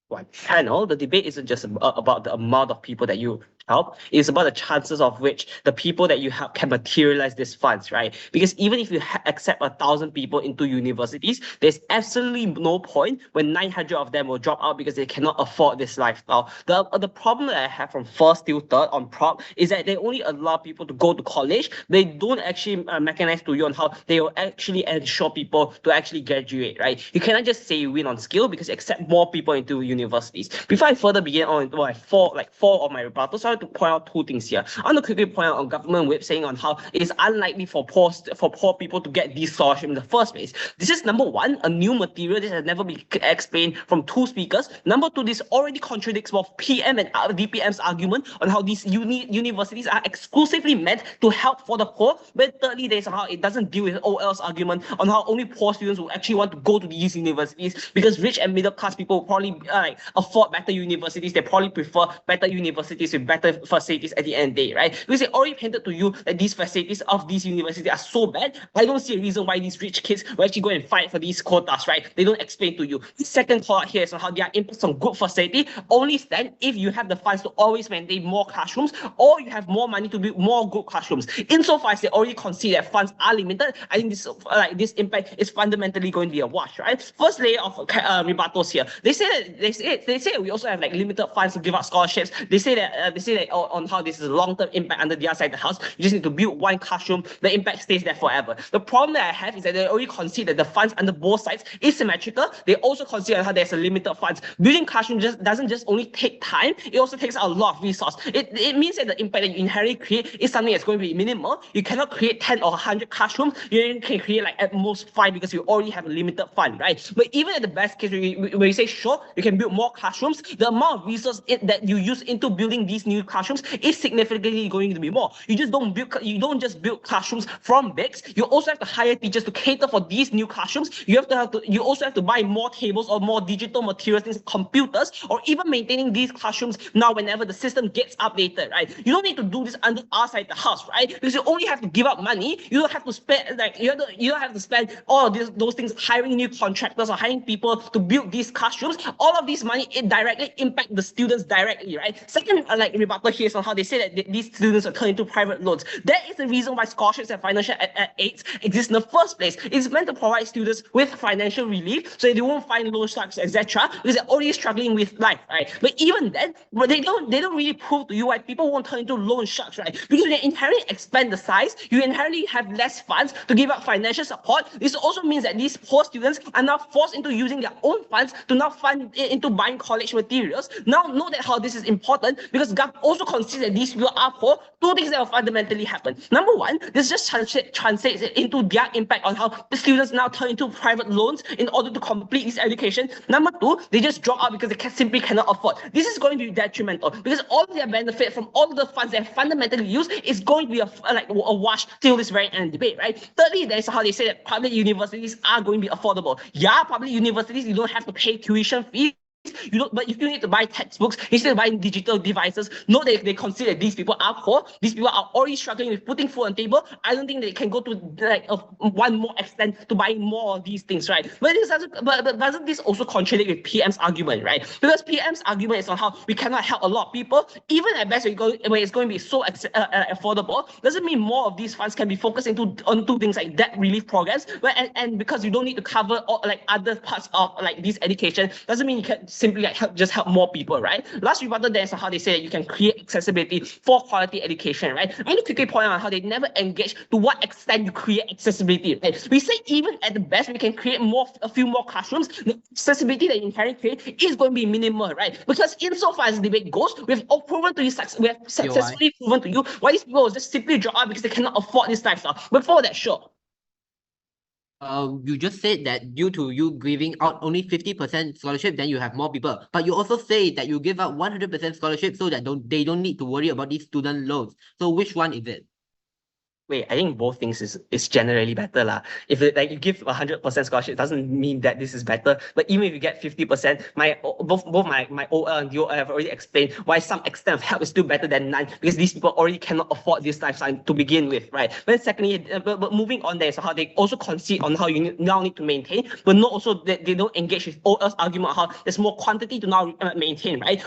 C: 1. Panel, the debate isn't just about the amount of people that you help. It's about the chances of which the people that you help can materialize these funds, right? Because even if you accept 1,000 people into universities, there's absolutely no point when 900 of them will drop out because they cannot afford this lifestyle. The problem that I have from 1st till 3rd on prop is that they only allow people to go to college. They don't actually mechanize to you on how they will actually ensure people to actually graduate, right? You cannot just say you win on skill because you accept more people into universities. Before I further begin on four of my rebuttals, so I want to point out 2 things here. I want to quickly point out on government whip saying on how it is unlikely for poor people to get these scholarships in the first place. This is number 1, a new material. This has never been explained from 2 speakers. Number 2, this already contradicts both PM and DPM's argument on how these universities are exclusively meant to help for the poor. But thirdly, there's how it doesn't deal with OL's argument on how only poor students will actually want to go to these universities, because rich and middle class people will probably afford better universities. They probably prefer better universities with better facilities at the end of the day, right? Because they already painted to you that these facilities of these universities are so bad. I don't see a reason why these rich kids will actually go and fight for these quotas, right? They don't explain to you. The second part here is on how their inputs on good facility only stand if you have the funds to always maintain more classrooms, or you have more money to build more good classrooms. Insofar as they already concede that funds are limited, I think this impact is fundamentally going to be a wash, right? First layer of rebuttals here. They say we also have limited funds to give out scholarships. They say that on how this is a long-term impact under the other side of the house. You just need to build one classroom. The impact stays there forever. The problem that I have is that they already concede that the funds under both sides is symmetrical. They also consider how there's a limited funds. Building classrooms doesn't just only take time. It also takes a lot of resource. It means that the impact that you inherently create is something that's going to be minimal. You cannot create 10 or 100 classrooms. You can create at most 5 because you already have a limited fund, right? But even at the best case, when you say sure, you can build more classrooms, the amount of resource that you use into building these new classrooms is significantly going to be more. You don't just build classrooms from bricks. You also have to hire teachers to cater for these new classrooms. You also have to buy more tables or more digital materials, things, computers, or even maintaining these classrooms now whenever the system gets updated, right? You don't need to do this under our side of the house, right? Because you only have to give up money. You don't have to spend you don't have to spend all of those things hiring new contractors or hiring people to build these classrooms. All of these this money, it directly impact the students directly, right? Second, rebuttal here is on how they say that these students are turned into private loans. That is the reason why scholarships and financial aids exist in the first place. It's meant to provide students with financial relief so they won't find loan sharks, etc., because they're already struggling with life, right? But even then, they don't really prove to you why people won't turn into loan sharks, right? Because they inherently expand the size, you inherently have less funds to give out financial support. This also means that these poor students are now forced into using their own funds to now fund into buying college materials. Now, note that how this is important because Gov also considers that these people are poor. Two things that will fundamentally happen. Number one, this just translates into their impact on how the students now turn into private loans in order to complete this education. Number two, they just drop out because they simply cannot afford. This is going to be detrimental because all their benefit from all the funds they fundamentally use is going to be a wash till this very end debate, right? Thirdly, that's how they say that public universities are going to be affordable. Yeah, public universities, you don't have to pay tuition fees. You don't, but if you need to buy textbooks instead of buying digital devices, know that they consider these people are poor. These people are already struggling with putting food on the table. I don't think they can go to one more extent to buying more of these things, right? But doesn't this also contradict with PM's argument, right? Because PM's argument is on how we cannot help a lot of people, even at best where it's going to be so affordable. Doesn't mean more of these funds can be focused onto things like debt relief programs, and because you don't need to cover all, other parts of this education, doesn't mean you can simply help more people, right? Last rebuttal there is how they say that you can create accessibility for quality education, right? I want to quickly point out how they never engage to what extent you create accessibility, right? We say even at the best we can create a few more classrooms. The accessibility that you inherently create is going to be minimal, right? Because insofar as the debate goes, we have successfully proven to you why these people will just simply drop out because they cannot afford this lifestyle. Before that, sure.
E: You just said that due to you giving out only 50% scholarship, then you have more people. But you also say that you give out 100% scholarship so that they don't need to worry about these student loans. So which one is it?
C: Wait, I think both things is generally better lah. If you give 100% scholarship, doesn't mean that this is better. But even if you get 50%, both my OL and DOL have already explained why some extent of help is still better than none, because these people already cannot afford this lifestyle to begin with, right? Then secondly, but moving on there, so how they also concede on how you now need to maintain, but not also that they don't engage with OL's argument how there's more quantity to now maintain, right?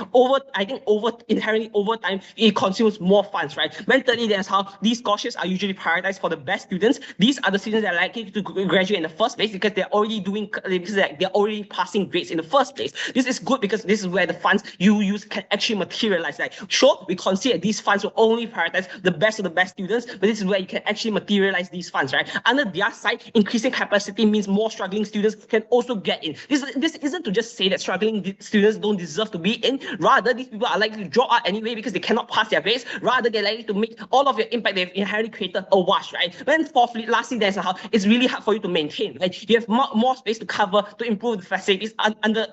C: Inherently over time, it consumes more funds, right? Then thirdly, there's how these scholarships are usually prioritized for the best students. These are the students that are likely to graduate in the first place because they're already passing grades in the first place. This is good because this is where the funds you use can actually materialize. Like, sure, we consider these funds will only prioritize the best of the best students, but this is where you can actually materialize these funds, right? Under their side, increasing capacity means more struggling students can also get in. This isn't to just say that struggling students don't deserve to be in. Rather, these people are likely to drop out anyway because they cannot pass their grades. Rather, they're likely to make all of your impact they've inherently created a wash, right? Then fourthly, lastly, there's how it's really hard for you to maintain, right? You have more space to cover to improve the facilities under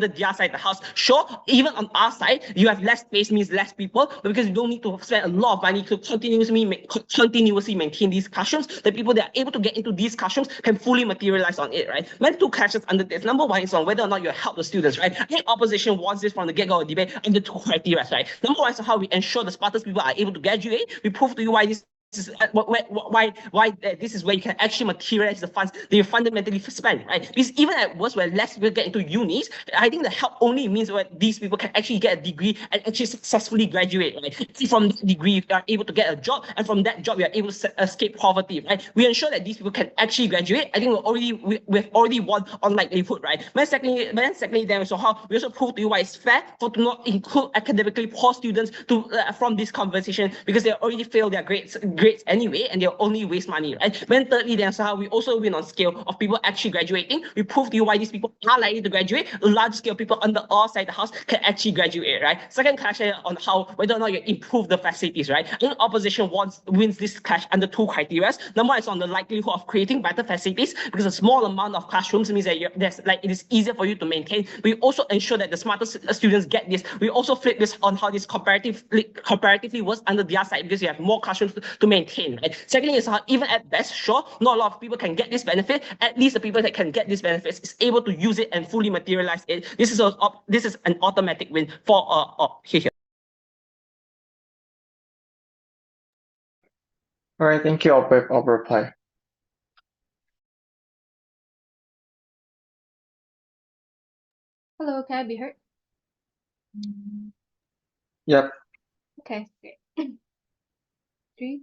C: their side of the house. Sure, even on our side, you have less space means less people, but because you don't need to spend a lot of money to continuously maintain these classrooms, the people that are able to get into these classrooms can fully materialize on it, right? Then two questions under this. Number one is on whether or not you help the students, right? I think opposition wants this from the get-go of the debate under two criteria, right? Number one is how we ensure the smartest people are able to graduate. We prove to you why this is why this is where you can actually materialize the funds that you fundamentally spend, right? Because even at worst, where less people get into unis, I think the help only means where these people can actually get a degree and actually successfully graduate, right? From that degree, you are able to get a job, and from that job, you are able to escape poverty, right? We ensure that these people can actually graduate. I think we've already won on likelihood, right? Then secondly, then so how we also prove to you why it's fair to not include academically poor students from this conversation because they already failed their grades anyway, and they'll only waste money, right? Then thirdly, then so how we also win on scale of people actually graduating. We prove to you why these people are likely to graduate. A large scale people under our side of the house can actually graduate, right? Second question on how whether or not you improve the facilities, right? I think opposition wins this clash under two criteria. Number one is on the likelihood of creating better facilities because a small amount of classrooms means that it is easier for you to maintain. We also ensure that the smartest students get this. We also flip this on how this comparatively works under their side because you have more classrooms to maintain, right? Secondly is how even at best, sure, not a lot of people can get this benefit. At least the people that can get this benefits is able to use it and fully materialize it. This is an automatic win for here.
A: All right, thank you. I'll reply.
F: Hello, can I be heard?
A: Yep.
F: Okay, great. 3,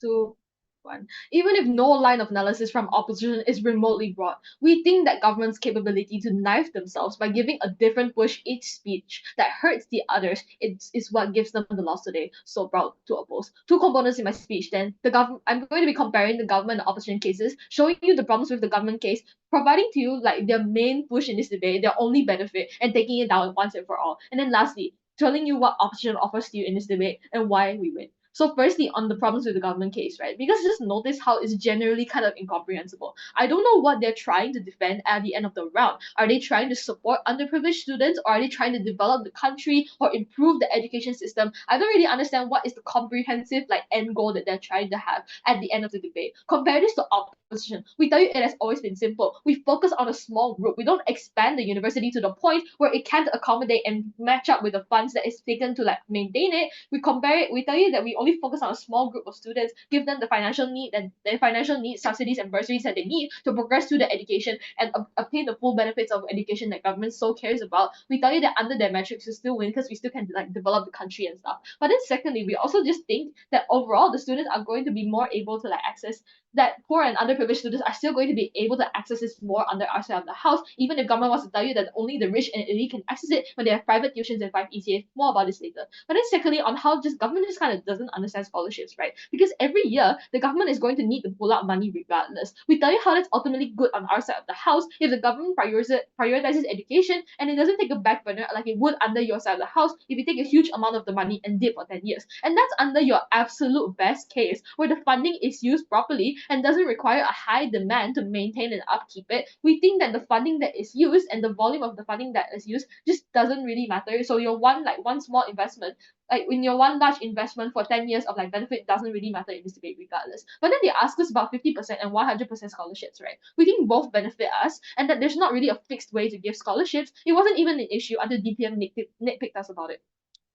F: 2, 1. Even if no line of analysis from opposition is remotely broad, we think that government's capability to knife themselves by giving a different push each speech that hurts the others is what gives them the loss today. So proud to oppose. Two components in my speech then. I'm going to be comparing the government and opposition cases, showing you the problems with the government case, providing to you like their main push in this debate, their only benefit, and taking it down once and for all. And then lastly, telling you what opposition offers to you in this debate and why we win. So firstly, on the problems with the government case, right? Because just notice how it's generally kind of incomprehensible. I don't know what they're trying to defend at the end of the round. Are they trying to support underprivileged students, or are they trying to develop the country or improve the education system? I don't really understand what is the comprehensive like end goal that they're trying to have at the end of the debate. Compare this to opposition. We tell you it has always been simple. We focus on a small group. We don't expand the university to the point where it can't accommodate and match up with the funds that is taken to like maintain it. We compare it. We tell you that we only focus on a small group of students, give them the financial need and the financial needs, subsidies and bursaries that they need to progress through the education and obtain the full benefits of education that government so cares about. We tell you that under their metrics we still win because we still can like develop the country and stuff. But then secondly, we also just think that overall the students are going to be more able to like access that poor and underprivileged students are still going to be able to access this more under our side of the house, even if government wants to tell you that only the rich and elite can access it when they have private tuitions and 5 ECAs. More about this later. But then secondly, on how just government just kind of doesn't understand scholarships, right? Because every year the government is going to need to pull out money regardless. We tell you how that's ultimately good on our side of the house if the government prioritizes education and it doesn't take a back burner like it would under your side of the house if you take a huge amount of the money and dip for 10 years. And that's under your absolute best case where the funding is used properly and doesn't require a high demand to maintain and upkeep it. We think that the funding that is used and the volume of the funding that is used just doesn't really matter. So your one small investment, like when your one large investment for 10 years of like benefit doesn't really matter in this debate regardless. But then they ask us about 50% and 100% scholarships, right? We think both benefit us and that there's not really a fixed way to give scholarships. It wasn't even an issue until DPM nitpicked us about it.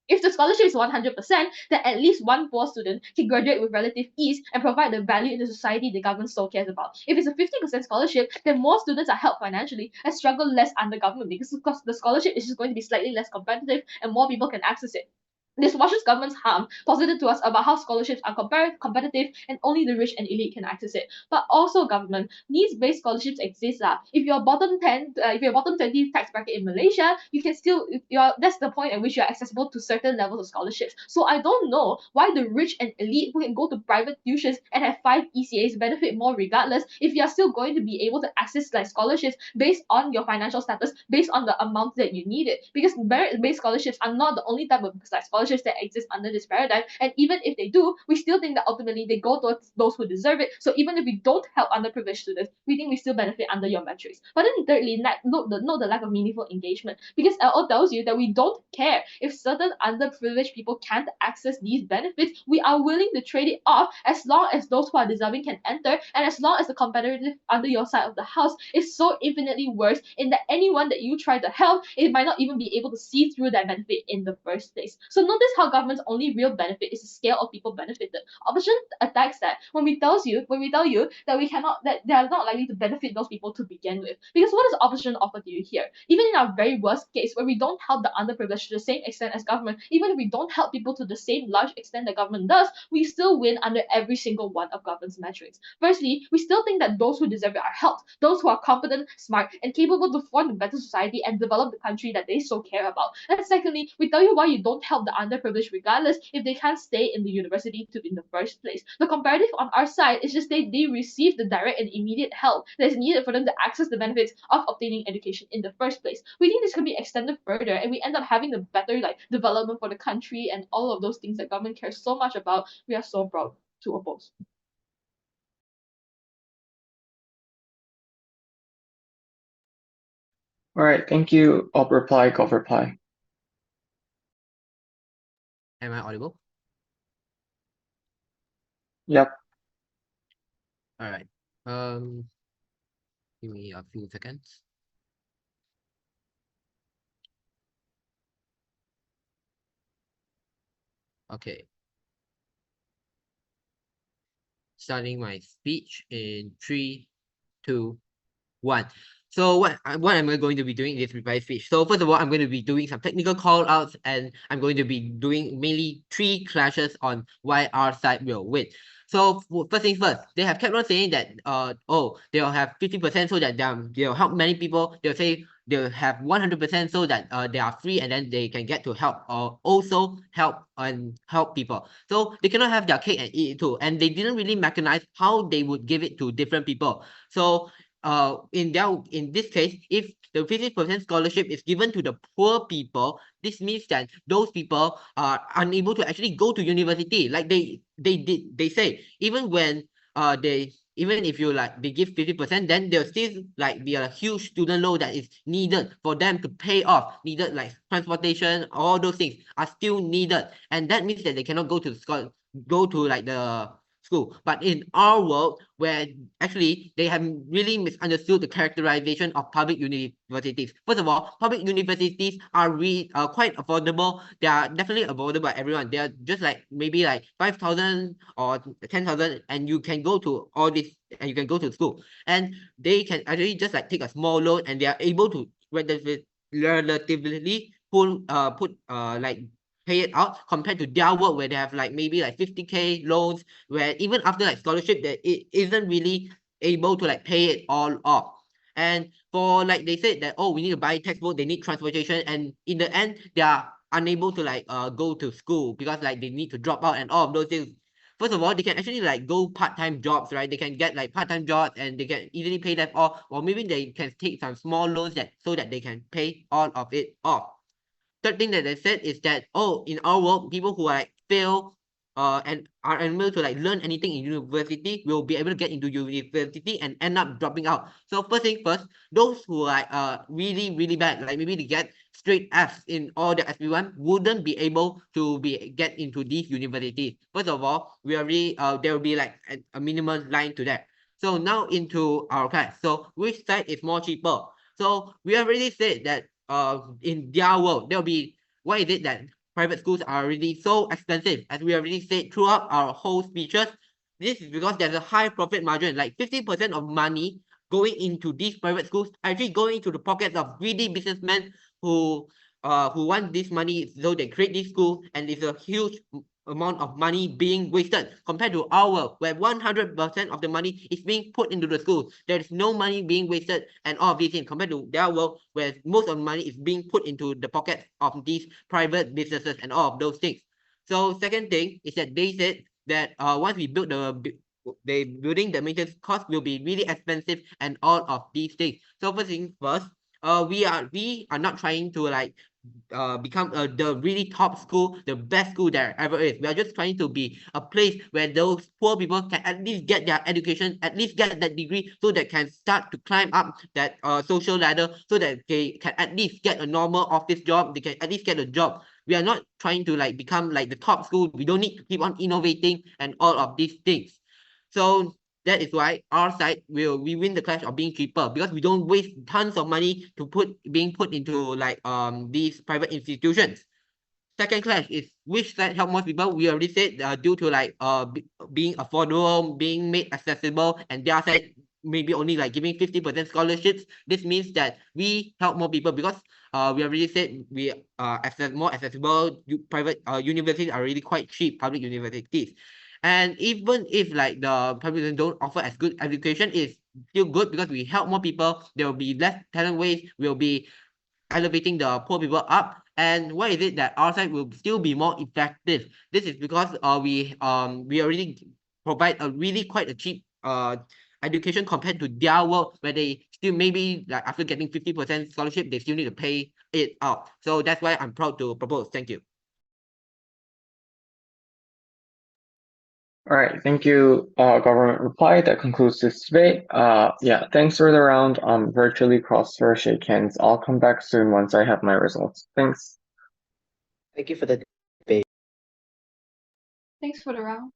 F: If the scholarship is 100%, then at least one poor student can graduate with relative ease and provide the value in the society the government so cares about. If it's a 50% scholarship, then more students are helped financially and struggle less under government because the scholarship is just going to be slightly less competitive and more people can access it. This washes government's harm posited to us about how scholarships are competitive and only the rich and elite can access it. But also government, needs-based scholarships exist. If you're bottom 10, if you're bottom 20 tax bracket in Malaysia, you can still, that's the point at which you're accessible to certain levels of scholarships. So I don't know why the rich and elite who can go to private tuitions and have 5 ECAs benefit more regardless if you're still going to be able to access like scholarships based on your financial status, based on the amount that you need it. Because merit-based scholarships are not the only type of like scholarships that exist under this paradigm. And even if they do, we still think that ultimately they go towards those who deserve it. So even if we don't help underprivileged students, we think we still benefit under your metrics. But then thirdly, note the lack of meaningful engagement. Because LO tells you that we don't care if certain underprivileged people can't access these benefits. We are willing to trade it off as long as those who are deserving can enter, and as long as the competitive under your side of the house is so infinitely worse in that anyone that you try to help, it might not even be able to see through that benefit in the first place. So notice how government's only real benefit is the scale of people benefited. Opposition attacks that when we tell you that they are not likely to benefit those people to begin with. Because what does opposition offer to you here? Even in our very worst case, where we don't help the underprivileged to the same extent as government, even if we don't help people to the same large extent that government does, we still win under every single one of government's metrics. Firstly, we still think that those who deserve it are helped, those who are competent, smart, and capable to form a better society and develop the country that they so care about. And secondly, we tell you why you don't help the underprivileged regardless if they can't stay in the university in the first place. The comparative on our side is just they receive the direct and immediate help that is needed for them to access the benefits of obtaining education in the first place. We think this can be extended further and we end up having a better like development for the country and all of those things that government cares so much about. We are so proud to oppose.
A: All right, thank you. Op reply, gov reply.
E: Am I audible?
A: Yep.
E: All right. Give me a few seconds. Okay. Starting my speech in 3, 2, 1. So what am I going to be doing in this revised speech? So first of all, I'm going to be doing some technical call outs, and I'm going to be doing mainly 3 clashes on why our side will win. So first things first, they have kept on saying that they'll have 50% so that they'll help many people. They'll say they'll have 100% so that they are free, and then they can get to help or also help people. So they cannot have their cake and eat it too. And they didn't really mechanize how they would give it to different people. So in this case, if the 50% scholarship is given to the poor people, this means that those people are unable to actually go to university. Like they say, even when even if you they give 50%, then there'll still be a huge student loan that is needed for them to pay off. Needed like transportation, all those things are still needed, and that means that they cannot go to the school, the school. But in our world, where actually they have really misunderstood the characterization of public universities. First of all, public universities are quite affordable. They are definitely affordable by everyone. They are just maybe 5,000 or 10,000, and you can go to all this, and you can go to school. And they can actually just take a small loan, and they are able to relatively pay it out compared to their work, where they have maybe 50K loans, where even after scholarship, that it isn't really able to pay it all off. And for they said that, oh, we need to buy textbook, they need transportation, and in the end they are unable to go to school because they need to drop out and all of those things. First of all, they can actually go part-time jobs, right? They can get part-time jobs, and they can easily pay that off, or maybe they can take some small loans so that they can pay all of it off. Third thing that they said is that, oh, in our world, people who fail and are unable to learn anything in university will be able to get into university and end up dropping out. So first thing first, those who are really, really bad, maybe they get straight Fs in all the SB1, wouldn't be able to get into these universities. First of all, we already there will be a minimum line to that. So now into our class. So which side is more cheaper? So we already said that in their world, there'll be, why is it that private schools are already so expensive? As we already said throughout our whole speeches, this is because there's a high profit margin, 50% of money going into these private schools actually going into the pockets of greedy businessmen who want this money, so they create this school, and it's a huge amount of money being wasted compared to our world, where 100% of the money is being put into the school. There is no money being wasted and all of these things, compared to their world, where most of the money is being put into the pockets of these private businesses and all of those things. So second thing is that they said that once we build the building, the maintenance cost will be really expensive and all of these things. So first things first, we are not trying to become the really top school, the best school there ever is. We are just trying to be a place where those poor people can at least get their education, at least get that degree, so they can start to climb up that social ladder, so that they can at least get a normal office job, they can at least get a job. We are not trying to become the top school. We don't need to keep on innovating and all of these things. So that is why our side we win the clash of being cheaper, because we don't waste tons of money to being put into these private institutions. Second clash is which side help most people. We already said due to being affordable, being made accessible, and their side maybe only giving 50% scholarships. This means that we help more people, because we already said we are more accessible. Private universities are really quite cheap, public universities. And even if the public don't offer as good education, it's still good because we help more people. There will be less talent waste. We'll be elevating the poor people up. And why is it that our side will still be more effective? This is because we already provide a really quite a cheap education compared to their world, where they still maybe after getting 50% scholarship, they still need to pay it out. So that's why I'm proud to propose. Thank you.
A: All right, thank you, government reply. That concludes this debate. Yeah, thanks for the round. Virtually cross for shake hands. I'll come back soon once I have my results. Thanks.
C: Thank you for the debate.
F: Thanks for the round.